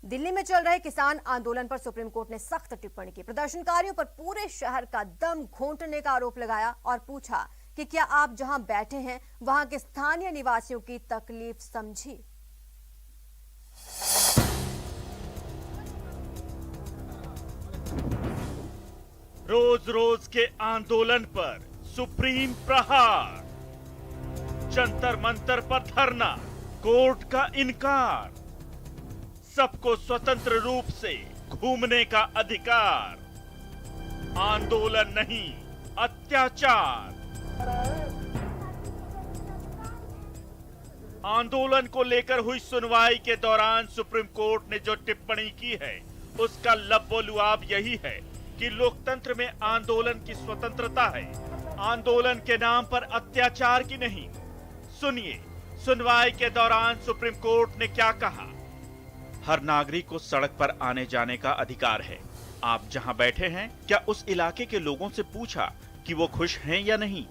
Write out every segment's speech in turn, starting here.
दिल्ली में चल रहे किसान आंदोलन पर सुप्रीम कोर्ट ने सख्त टिप्पणी की। प्रदर्शनकारियों पर पूरे शहर का दम घोंटने का आरोप लगाया और पूछा कि क्या आप जहां बैठे हैं वहां के स्थानीय निवासियों की तकलीफ समझी। रोज रोज के आंदोलन पर सुप्रीम प्रहार, जंतर मंतर पर धरना, कोर्ट का इनकार, सबको स्वतंत्र रूप से घूमने का अधिकार, आंदोलन नहीं अत्याचार। आंदोलन को लेकर हुई सुनवाई के दौरान सुप्रीम कोर्ट ने जो टिप्पणी की है उसका लबोलुआब यही है कि लोकतंत्र में आंदोलन की स्वतंत्रता है, आंदोलन के नाम पर अत्याचार की नहीं। सुनिए सुनवाई के दौरान सुप्रीम कोर्ट ने क्या कहा। हर नागरिक को सड़क पर आने जाने का अधिकार है। आप जहां बैठे हैं क्या उस इलाके के लोगों से पूछा कि वो खुश हैं या नहीं?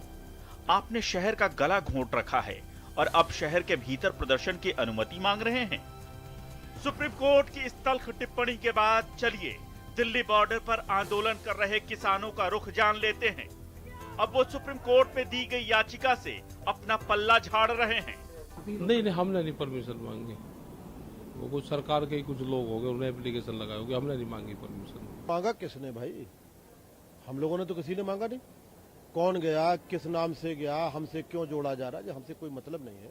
आपने शहर का गला घोंट रखा है और अब शहर के भीतर प्रदर्शन की अनुमति मांग रहे हैं। सुप्रीम कोर्ट की इस तल्ख टिप्पणी के बाद चलिए दिल्ली बॉर्डर पर आंदोलन कर रहे किसानों का रुख जान लेते हैं। अब वो सुप्रीम कोर्ट में दी गई याचिका से अपना पल्ला झाड़ रहे हैं। नहीं, हमने नहीं परमिशन मांगी। वो कुछ सरकार के ही कुछ लोग हो गए, उन्हें एप्लीकेशन लगाए होगी, हमने नहीं मांगी परमिशन। मांगा किसने भाई? हम लोगों ने तो किसी ने मांगा नहीं। कौन गया, किस नाम से गया, हमसे क्यों जोड़ा जा रहा है, हमसे कोई मतलब नहीं है।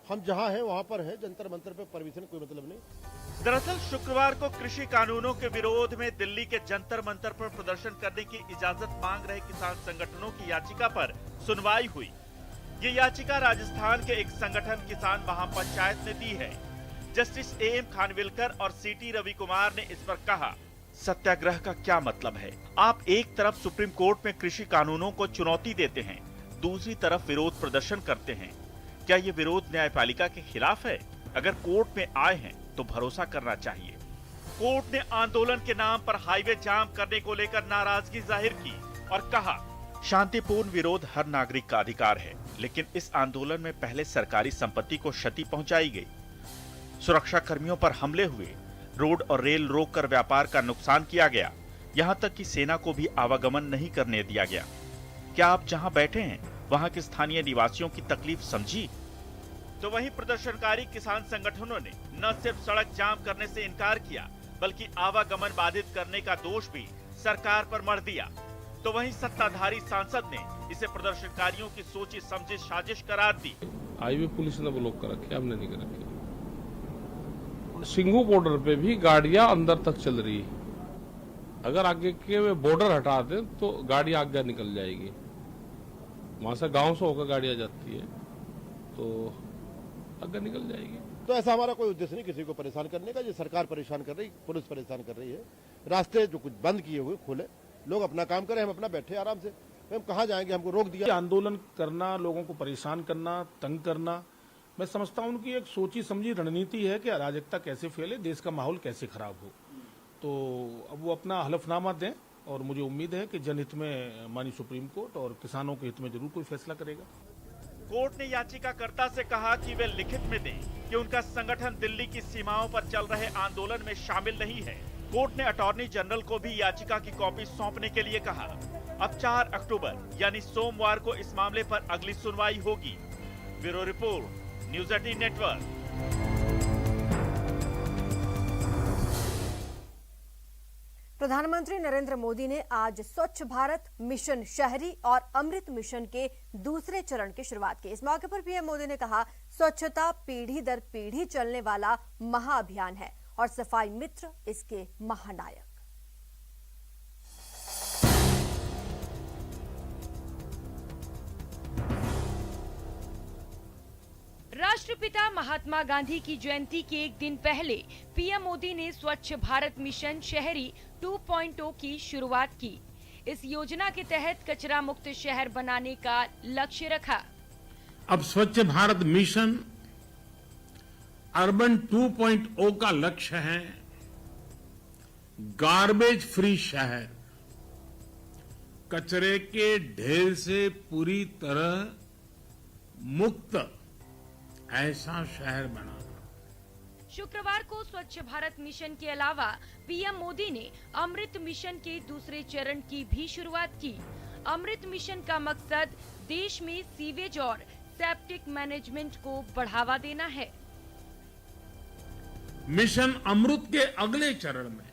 हम जहां हैं वहां पर है, जंतर मंतर पे परमिशन कोई मतलब नहीं। दरअसल शुक्रवार को कृषि कानूनों के विरोध में दिल्ली के जंतर मंतर पर प्रदर्शन करने की इजाजत मांग रहे किसान संगठनों की याचिका पर सुनवाई हुई। ये याचिका राजस्थान के एक संगठन किसान महापंचायत ने दी है। जस्टिस एएम खानविलकर और सीटी रवि कुमार ने इस पर कहा, सत्याग्रह का क्या मतलब है? आप एक तरफ सुप्रीम कोर्ट में कृषि कानूनों को चुनौती देते हैं, दूसरी तरफ विरोध प्रदर्शन करते हैं। क्या ये विरोध न्यायपालिका के खिलाफ है? अगर कोर्ट में आए हैं तो भरोसा करना चाहिए। कोर्ट ने आंदोलन के नाम पर हाईवे जाम करने को लेकर नाराजगी जाहिर की और कहा, शांतिपूर्ण विरोध हर नागरिक का अधिकार है, लेकिन इस आंदोलन में पहले सरकारी संपत्ति को क्षति पहुंचाई गई, सुरक्षा कर्मियों पर हमले हुए, रोड और रेल रोककर व्यापार का नुकसान किया गया, यहाँ तक कि सेना को भी आवागमन नहीं करने दिया गया। क्या आप जहाँ बैठे हैं वहाँ के स्थानीय निवासियों की तकलीफ समझी? तो वहीं प्रदर्शनकारी किसान संगठनों ने न सिर्फ सड़क जाम करने से इनकार किया, बल्कि आवागमन बाधित करने का दोष भी सरकार पर मढ़ दिया। तो वहीं सत्ताधारी सांसद ने इसे प्रदर्शनकारियों की सोची समझी साजिश करार दी। हाईवे पुलिस ने ब्लॉक कर रखे, हमने नहीं कर रखे। सिंघू बॉर्डर पे भी गाड़ियां अंदर तक चल रही है। अगर आगे के बॉर्डर हटा दें तो गाड़ी आगे निकल जाएगी। वहां से गांव से होकर गाड़ियां जाती है तो आगे निकल जाएगी। तो ऐसा हमारा कोई उद्देश्य नहीं किसी को परेशान करने का। ये सरकार परेशान कर रही, पुलिस परेशान कर रही है। रास्ते जो कुछ बंद किए हुए खोले, लोग अपना काम करें, हम अपना बैठे आराम से। हम कहाँ जाएंगे? हमको रोक दिया। आंदोलन करना, लोगों को परेशान करना, तंग करना, मैं समझता हूं उनकी एक सोची समझी रणनीति है कि अराजकता कैसे फैले, देश का माहौल कैसे खराब हो। तो अब वो अपना हलफनामा दें और मुझे उम्मीद है कि जनहित में माननीय सुप्रीम कोर्ट और किसानों के हित में जरूर कोई फैसला करेगा। कोर्ट ने याचिकाकर्ता से कहा कि वे लिखित में दें कि उनका संगठन दिल्ली की सीमाओं पर चल रहे आंदोलन में शामिल नहीं है। कोर्ट ने अटॉर्नी जनरल को भी याचिका की कॉपी सौंपने के लिए कहा। अब 4 अक्टूबर यानी सोमवार को इस मामले पर अगली सुनवाई होगी। Bureau report, news 18 network. प्रधानमंत्री नरेंद्र मोदी ने आज स्वच्छ भारत मिशन शहरी और अमृत मिशन के दूसरे चरण की शुरुआत की। इस मौके पर पीएम मोदी ने कहा, स्वच्छता पीढ़ी दर पीढ़ी चलने वाला महाअभियान है और सफाई मित्र इसके महानायक। राष्ट्रपिता महात्मा गांधी की जयंती के एक दिन पहले पीएम मोदी ने स्वच्छ भारत मिशन शहरी 2.0 की शुरुआत की। इस योजना के तहत कचरा मुक्त शहर बनाने का लक्ष्य रखा। अब स्वच्छ भारत मिशन अर्बन 2.0 का लक्ष्य है गार्बेज फ्री शहर, कचरे के ढेर से पूरी तरह मुक्त ऐसा शहर बनाना। शुक्रवार को स्वच्छ भारत मिशन के अलावा पीएम मोदी ने अमृत मिशन के दूसरे चरण की भी शुरुआत की। अमृत मिशन का मकसद देश में सीवेज और सेप्टिक मैनेजमेंट को बढ़ावा देना है। मिशन अमृत के अगले चरण में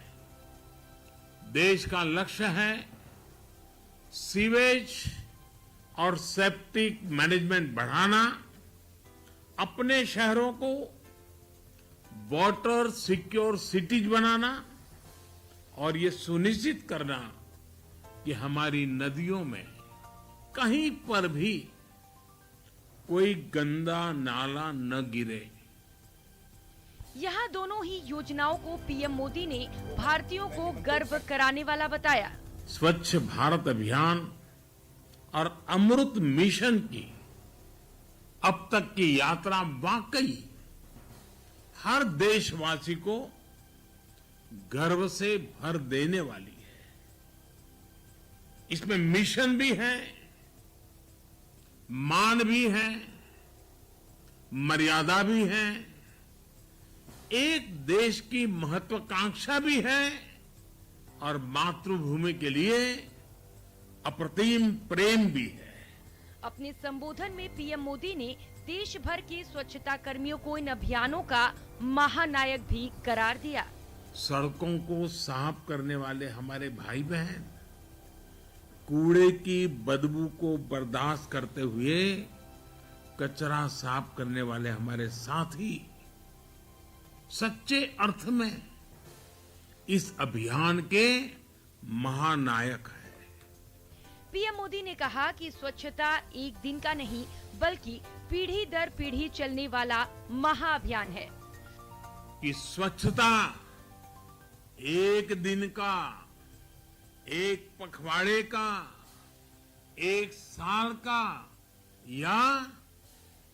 देश का लक्ष्य है सीवेज और सेप्टिक मैनेजमेंट बढ़ाना, अपने शहरों को वाटर सिक्योर सिटीज बनाना और ये सुनिश्चित करना कि हमारी नदियों में कहीं पर भी कोई गंदा नाला न गिरे। यहाँ दोनों ही योजनाओं को पीएम मोदी ने भारतीयों को गर्व कराने वाला बताया। स्वच्छ भारत अभियान और अमृत मिशन की अब तक की यात्रा वाकई हर देशवासी को गर्व से भर देने वाली है। इसमें मिशन भी है, मान भी है, मर्यादा भी है, एक देश की महत्वाकांक्षा भी है और मातृभूमि के लिए अप्रतिम प्रेम भी है। अपने संबोधन में पीएम मोदी ने देश भर के स्वच्छता कर्मियों को इन अभियानों का महानायक भी करार दिया। सड़कों को साफ करने वाले हमारे भाई बहन, कूड़े की बदबू को बर्दाश्त करते हुए कचरा साफ करने वाले हमारे साथी सच्चे अर्थ में इस अभियान के महानायक हैं। पीएम मोदी ने कहा कि स्वच्छता एक दिन का नहीं बल्कि पीढ़ी दर पीढ़ी चलने वाला महाअभियान है। कि स्वच्छता एक दिन का, एक पखवाड़े का, एक साल का या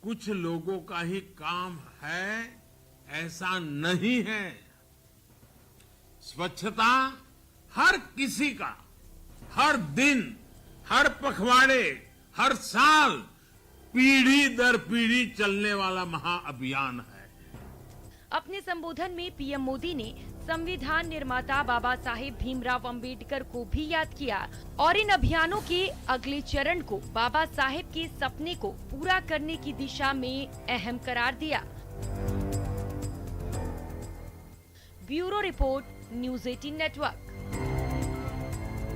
कुछ लोगों का ही काम है, ऐसा नहीं है। स्वच्छता हर किसी का, हर दिन, हर पखवाड़े, हर साल, पीढ़ी दर पीढ़ी चलने वाला महाअभियान है। अपने संबोधन में पीएम मोदी ने संविधान निर्माता बाबा साहेब भीमराव अंबेडकर को भी याद किया और इन अभियानों के अगले चरण को बाबा साहेब के सपने को पूरा करने की दिशा में अहम करार दिया। Bureau report, news 18 network.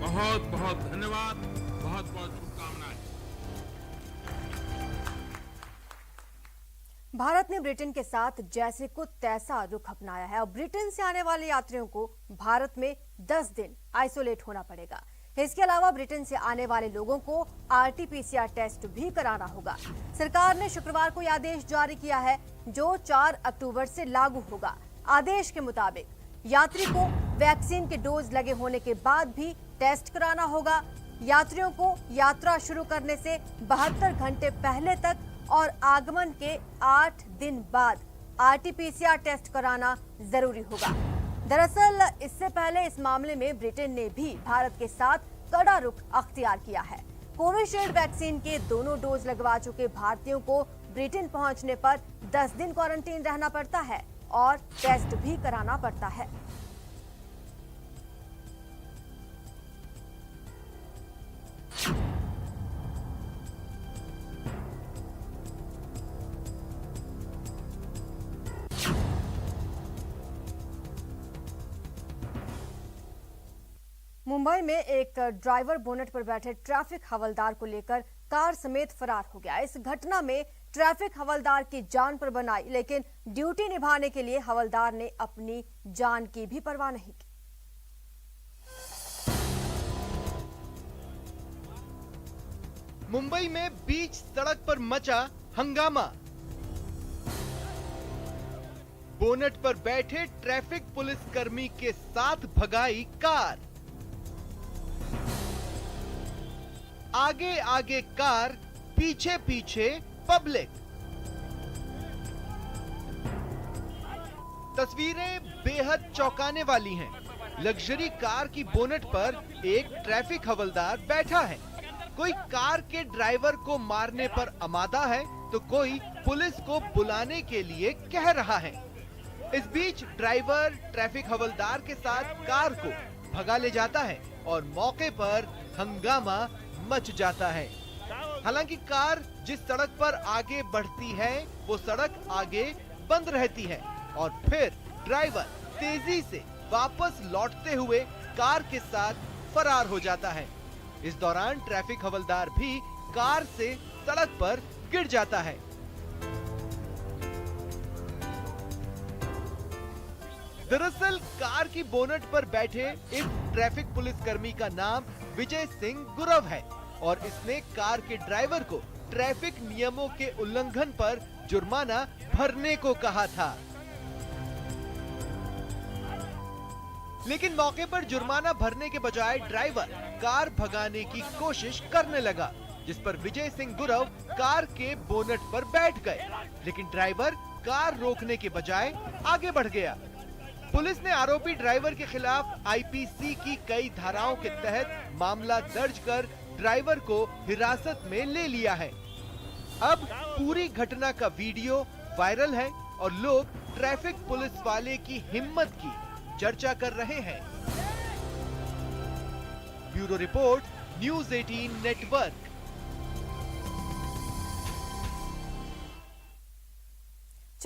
बहुत बहुत धन्यवाद, बहुत बहुत शुभकामनाएं। भारत ने ब्रिटेन के साथ जैसे को तैसा रुख अपनाया है और ब्रिटेन से आने वाले यात्रियों को भारत में 10 दिन आइसोलेट होना पड़ेगा। इसके अलावा ब्रिटेन से आने वाले लोगों को RT-PCR टेस्ट भी कराना होगा। सरकार ने शुक्रवार को यह आदेश जारी किया है जो 4 अक्टूबर से लागू होगा। आदेश के मुताबिक यात्री को वैक्सीन के डोज लगे होने के बाद भी टेस्ट कराना होगा। यात्रियों को यात्रा शुरू करने से 72 घंटे पहले तक और आगमन के 8 दिन बाद RT-PCR टेस्ट कराना जरूरी होगा। दरअसल इससे पहले इस मामले में ब्रिटेन ने भी भारत के साथ कड़ा रुख अख्तियार किया है। कोविशील्ड वैक्सीन के दोनों डोज लगवा चुके भारतीयों को ब्रिटेन पहुंचने पर 10 दिन क्वारंटीन रहना पड़ता है और टेस्ट भी कराना पड़ता है। मुंबई में एक ड्राइवर बोनट पर बैठे ट्रैफिक हवलदार को लेकर कार समेत फरार हो गया। इस घटना में ट्रैफिक हवलदार की जान पर बन आई, लेकिन ड्यूटी निभाने के लिए हवलदार ने अपनी जान की भी परवाह नहीं की। मुंबई में बीच सड़क पर मचा हंगामा। बोनट पर बैठे ट्रैफिक पुलिसकर्मी के साथ भगाई कार। आगे आगे कार, पीछे पीछे पब्लिक। तस्वीरें बेहद चौंकाने वाली हैं। लग्जरी कार की बोनट पर एक ट्रैफिक हवलदार बैठा है। कोई कार के ड्राइवर को मारने पर आमादा है तो कोई पुलिस को बुलाने के लिए कह रहा है। इस बीच ड्राइवर ट्रैफिक हवलदार के साथ कार को भगा ले जाता है और मौके पर हंगामा मच जाता है। हालांकि कार जिस सड़क पर आगे बढ़ती है वो सड़क आगे बंद रहती है और फिर ड्राइवर तेजी से वापस लौटते हुए कार के साथ फरार हो जाता है। इस दौरान ट्रैफिक हवलदार भी कार से सड़क पर गिर जाता है। दरअसल कार की बोनट पर बैठे इस ट्रैफिक पुलिसकर्मी का नाम विजय सिंह गुरव है और इसने कार के ड्राइवर को ट्रैफिक नियमों के उल्लंघन पर जुर्माना भरने को कहा था। लेकिन मौके पर जुर्माना भरने के बजाय ड्राइवर कार भगाने की कोशिश करने लगा, जिस पर विजय सिंह गुरव कार के बोनट पर बैठ गए, लेकिन ड्राइवर कार रोकने के बजाय आगे बढ़ गया। पुलिस ने आरोपी ड्राइवर के खिलाफ आईपीसी की कई धाराओं के तहत मामला दर्ज कर ड्राइवर को हिरासत में ले लिया है। अब पूरी घटना का वीडियो वायरल है और लोग ट्रैफिक पुलिस वाले की हिम्मत की चर्चा कर रहे हैं। Bureau report, news 18 network.